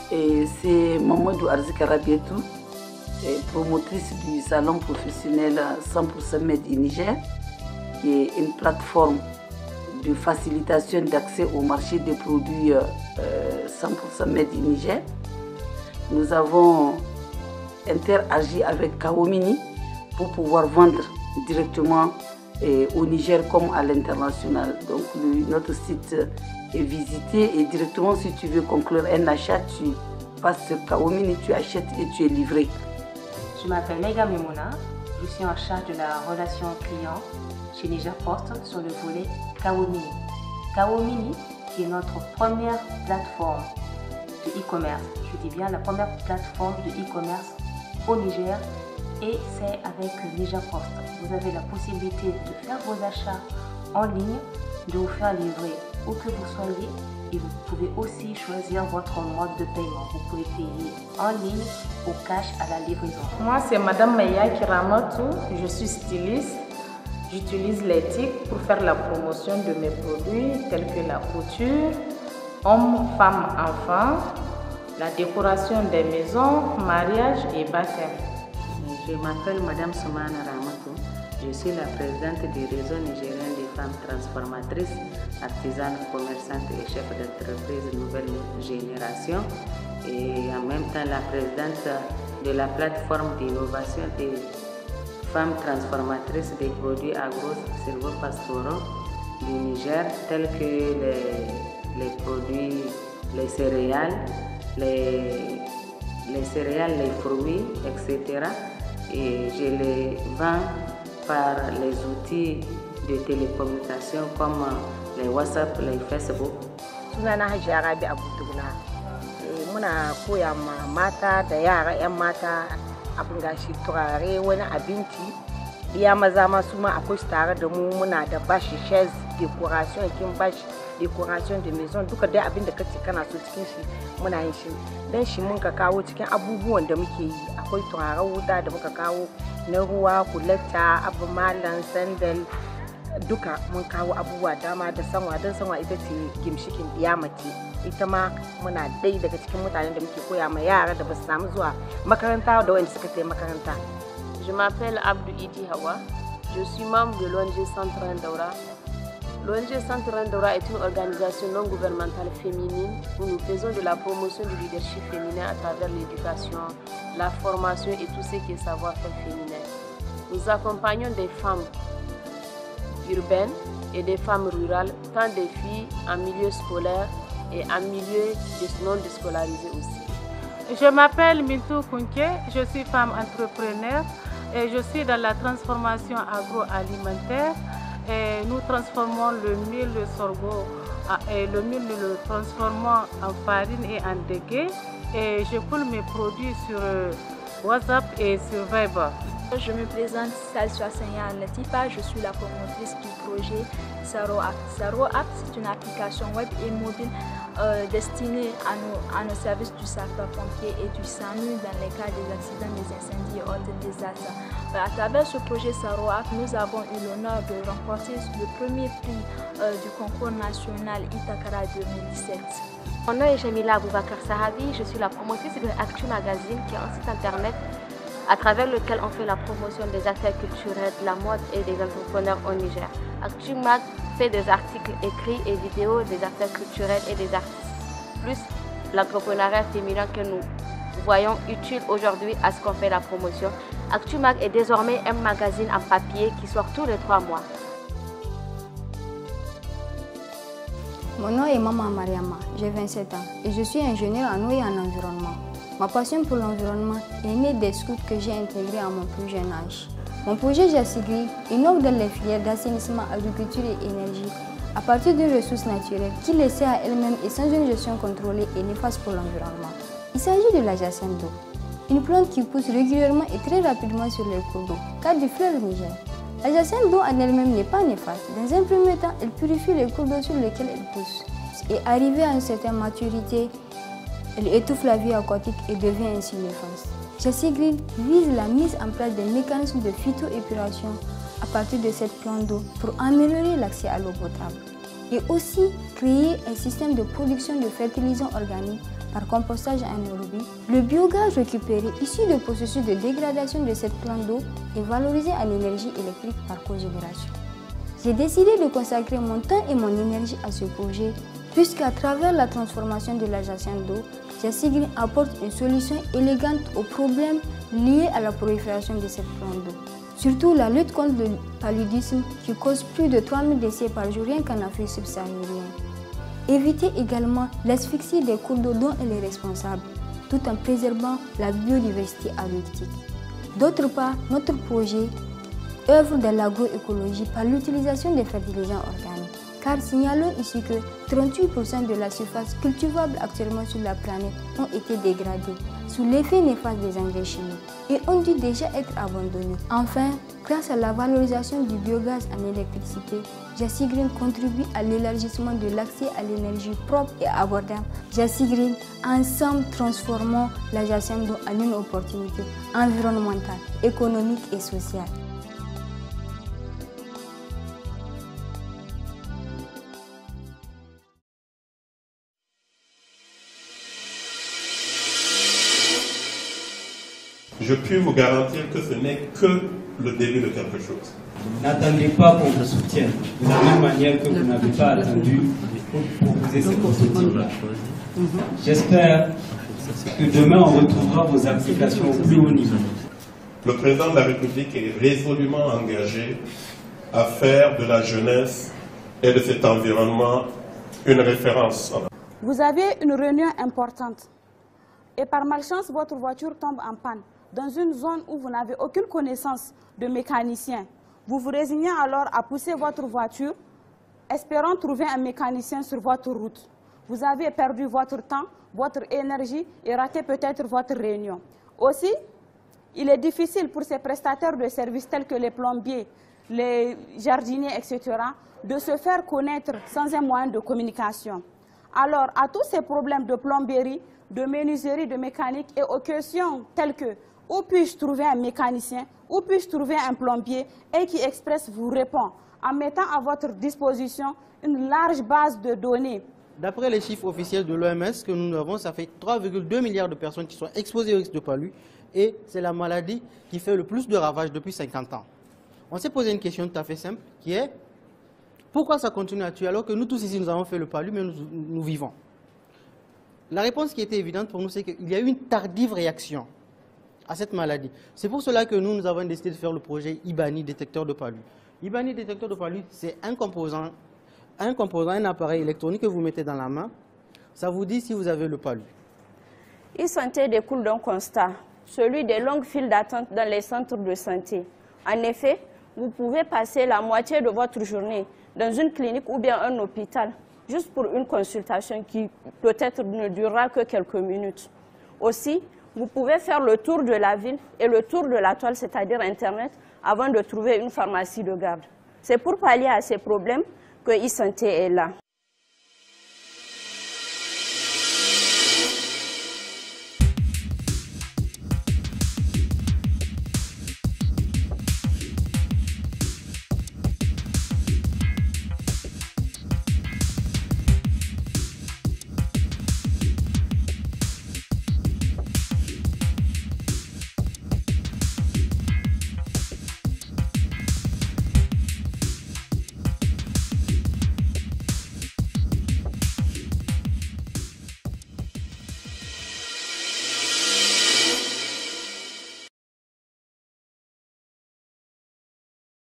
C'est Mamadou Arzika Rabietou, promotrice du salon professionnel 100% Made in Niger, qui est une plateforme de facilitation d'accès au marché des produits 100% Made in Niger. Nous avons interagi avec Kawomini pour pouvoir vendre directement au Niger comme à l'international. Donc notre site est visité et directement si tu veux conclure un achat, tu passes sur Kawomini, tu achètes et tu es livré. Je m'appelle Mega Memouna, je suis en charge de la relation client chez Niger Post sur le volet Kawomini. Kawomini qui est notre première plateforme de e-commerce, je dis bien la première plateforme de e-commerce au Niger, et c'est avec Niger Post. Vous avez la possibilité de faire vos achats en ligne, de vous faire livrer où que vous soyez, et vous pouvez aussi choisir votre mode de paiement. Vous pouvez payer en ligne, au cash, à la livraison. Moi, c'est Madame Maya Kiramatou, je suis styliste. J'utilise les TIC pour faire la promotion de mes produits tels que la couture, hommes, femmes, enfants, la décoration des maisons, mariage et baptême. Je m'appelle Madame Soumana Ramatou. Je suis la présidente du réseau nigérien des femmes transformatrices, artisanes, commerçantes et chefs d'entreprise nouvelle génération, et en même temps la présidente de la plateforme d'innovation des femmes transformatrices des produits agro-silvopastoraux du Niger, tels que les produits, les céréales, les fruits, etc. Et je les vends par les outils de télécommunication comme les WhatsApp, les Facebook. Sunana Hajiya Rabi Abdullah. Muna koya ma mata da yara 'yan mata abin gashi turare, wani abinci. Iya maza ma su ma akwai tare da mu, muna da bashi shares, decoration kin bashi, decoration de maison, duka dai abin da kace kana so cikin shi muna yin shi. Dan shi mun ka kawo cikin abubuwan da muke yi. Akwai turaren wuta da muka kawo na ruwa, kuletta, abu malan, sandal, duka mun kawo abubuwa dama da sanwa. Don sanwa ita ce gimshikin mace. Ita ma muna dai daga cikin mutanen da muke koya ma yara da ba su samu zuwa makaranta da wanda suka tafi makaranta. Je m'appelle Abdou Idi Hawa, je suis membre de l'ONG Centre Ndaura. L'ONG Centre Ndaura est une organisation non gouvernementale féminine où nous faisons de la promotion du leadership féminin à travers l'éducation, la formation et tout ce qui est savoir-faire féminin. Nous accompagnons des femmes urbaines et des femmes rurales, tant des filles en milieu scolaire et en milieu non déscolarisé aussi. Je m'appelle Mintou Kounke, je suis femme entrepreneur et je suis dans la transformation agroalimentaire. Et nous transformons le mil, le sorgho, et le mil nous le transformons en farine et en dégué. Et je coule mes produits sur WhatsApp et sur Viber. Je me présente Salsua Senya Latifa, je suis la promotrice du projet Saro App. Saro App, c'est une application web et mobile destinée à nos services du sapeur-pompier et du SAMU dans les cas des accidents, des incendies et autres désastres. À travers ce projet Saro App, nous avons eu l'honneur de remporter le premier prix du concours national Itakara 2017. Mon nom est Jamila Aboubakar Sahabi, je suis la promotrice de Actu Magazine qui est un site internet à travers lequel on fait la promotion des acteurs culturels, de la mode et des entrepreneurs au Niger. Actu Mag fait des articles écrits et vidéos des acteurs culturels et des artistes, plus l'entrepreneuriat féminin que nous voyons utile aujourd'hui à ce qu'on fait la promotion. Actu Mag est désormais un magazine en papier qui sort tous les 3 mois. Mon nom est Maman Mariama, j'ai 27 ans et je suis ingénieure en eau et en environnement. Ma passion pour l'environnement est née des scouts que j'ai intégrés à mon plus jeune âge. Mon projet Jassigri innove dans les filières d'assainissement, agriculture et énergie à partir d'une ressource naturelle qui laissée à elle-même et sans une gestion contrôlée est néfaste pour l'environnement. Il s'agit de la jacinthe d'eau, une plante qui pousse régulièrement et très rapidement sur les cours d'eau, car du fleuve Niger. La jacinthe d'eau en elle-même n'est pas néfaste. Dans un premier temps, elle purifie les cours d'eau sur lesquels elle pousse. Et arrivée à une certaine maturité, elle étouffe la vie aquatique et devient ainsi néfaste. Jassigri vise la mise en place des mécanismes de phytoépuration à partir de cette plante d'eau pour améliorer l'accès à l'eau potable. Et aussi créer un système de production de fertilisants organiques par compostage anaérobie, le biogaz récupéré issu du processus de dégradation de cette plante d'eau est valorisé en énergie électrique par cogénération. J'ai décidé de consacrer mon temps et mon énergie à ce projet puisqu'à travers la transformation de la jacente d'eau, Jassi Green apporte une solution élégante aux problèmes liés à la prolifération de cette plante d'eau. Surtout la lutte contre le paludisme qui cause plus de 3000 décès par jour rien qu'en Afrique subsaharienne. Éviter également l'asphyxie des cours d'eau dont elle est responsable, tout en préservant la biodiversité halieutique. D'autre part, notre projet œuvre dans l'agroécologie par l'utilisation des fertilisants organiques. Car signalons ici que 38% de la surface cultivable actuellement sur la planète ont été dégradées sous l'effet néfaste des engrais chimiques et ont dû déjà être abandonnés. Enfin, grâce à la valorisation du biogaz en électricité, Jassi Green contribue à l'élargissement de l'accès à l'énergie propre et abordable. Jassi Green, ensemble transformons la jacente d'eau en une opportunité environnementale, économique et sociale. Je puis vous garantir que ce n'est que le début de quelque chose. N'attendez pas qu'on vous soutienne, de la même manière que vous n'avez pas attendu pour vous aider cet objectif-là. J'espère que demain on retrouvera vos applications au plus haut niveau. Le président de la République est résolument engagé à faire de la jeunesse et de cet environnement une référence. Vous avez une réunion importante et par malchance votre voiture tombe en panne dans une zone où vous n'avez aucune connaissance de mécanicien. Vous vous résignez alors à pousser votre voiture, espérant trouver un mécanicien sur votre route. Vous avez perdu votre temps, votre énergie et raté peut-être votre réunion. Aussi, il est difficile pour ces prestataires de services tels que les plombiers, les jardiniers, etc., de se faire connaître sans un moyen de communication. Alors, à tous ces problèmes de plomberie, de menuiserie, de mécanique et aux questions telles que où puis-je trouver un mécanicien, où puis-je trouver un plombier, Equi Express vous répond en mettant à votre disposition une large base de données. D'après les chiffres officiels de l'OMS que nous avons, ça fait 3,2 milliards de personnes qui sont exposées au risque de palu et c'est la maladie qui fait le plus de ravages depuis 50 ans. On s'est posé une question tout à fait simple qui est pourquoi ça continue à tuer alors que nous tous ici nous avons fait le palu mais nous vivons. La réponse qui était évidente pour nous c'est qu'il y a eu une tardive réaction à cette maladie. C'est pour cela que nous avons décidé de faire le projet IBANI détecteur de palu. IBANI détecteur de palu, c'est un composant, un appareil électronique que vous mettez dans la main. Ça vous dit si vous avez le palu. E-santé découle d'un constat, celui des longues files d'attente dans les centres de santé. En effet, vous pouvez passer la moitié de votre journée dans une clinique ou bien un hôpital, juste pour une consultation qui peut-être ne durera que quelques minutes. Aussi, vous pouvez faire le tour de la ville et le tour de la toile, c'est-à-dire Internet, avant de trouver une pharmacie de garde. C'est pour pallier à ces problèmes que e-santé est là.